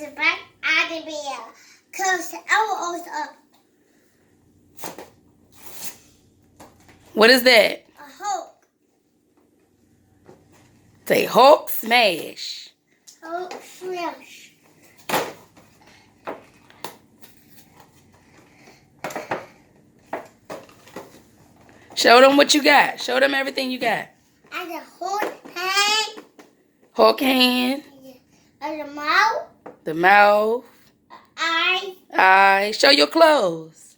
the back of the bear. Close the elbows up. What is that? A Hulk. Say Hulk smash. Hulk smash. Show them what you got. Show them everything you got. And the Hulk hand. Hulk hand. And the mouth. The mouth. Eye. Eye. Show your clothes.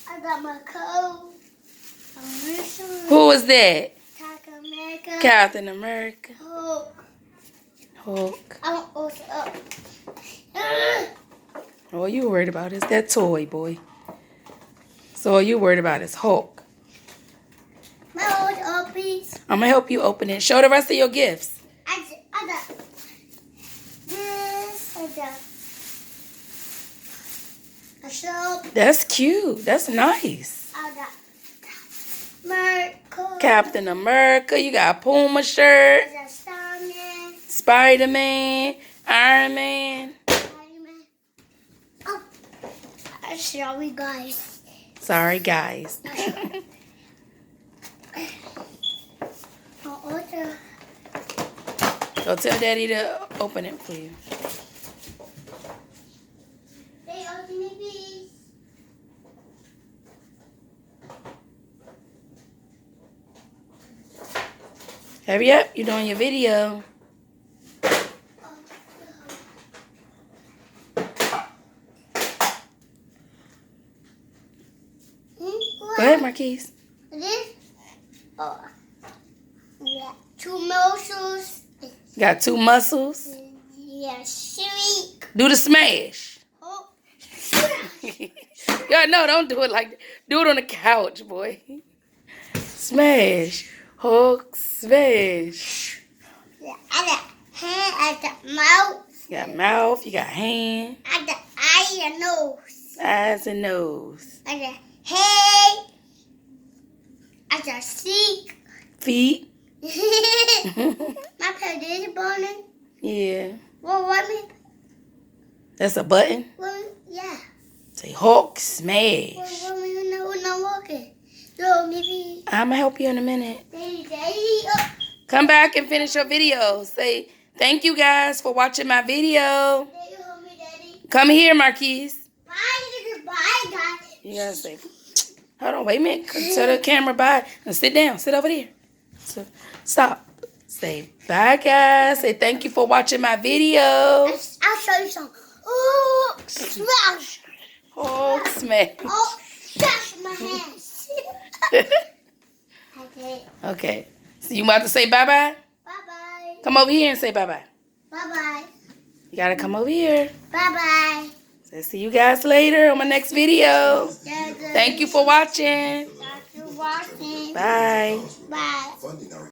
I got my coat. Who was that? Captain America. Captain America. Hulk. Hulk. I want also up. All you worried about is that toy, boy. So all you worried about is Hulk. My old up, please. I'm going to help you open it. Show the rest of your gifts. I got this. I got a soap. That's cute. That's nice. I got Mercury. Captain America. You got a Puma shirt. I got Starman. Spider-Man. Iron Man. Spider-Man. Oh, sorry, guys. Sorry, guys. I'll order. So tell Daddy to open it for you. They open it, please. Hurry up. You're doing your video. Go ahead, Marquise. This? Oh. Yeah. 2 muscles. Got 2 muscles. Yeah, shriek. Do the smash. Oh. Yeah, no, don't do it like that. Do it on the couch, boy. Smash. Hulk smash. Yeah, I got hand, I got mouth. You got mouth, you got hand, I got eye and nose. eyes, and nose. I got head. I got cheek. Feet. My pet is burning. Yeah. What? That's a button. Yeah. Say Hulk smash. What you know when I'm walking? So maybe. I'm going to help you in a minute. Daddy. Oh. Come back and finish your video. Say thank you guys for watching my video. Daddy, hold me, Daddy. Come here, Marquise. Bye, nigga. Bye, guys. You gotta say, hold on, wait a minute. Tell the camera bye. Now sit down. Sit over there. So, stop. Say bye, guys. Say thank you for watching my video. I'll show you some. Oh, smash. Hulk smash. Oh, smash my hands. Okay. Okay. So you about to say bye-bye? Bye-bye. Come over here and say bye-bye. Bye-bye. You gotta come over here. Bye-bye. So see you guys later on my next video. Thank you for watching. Thank you for watching. Bye. Bye.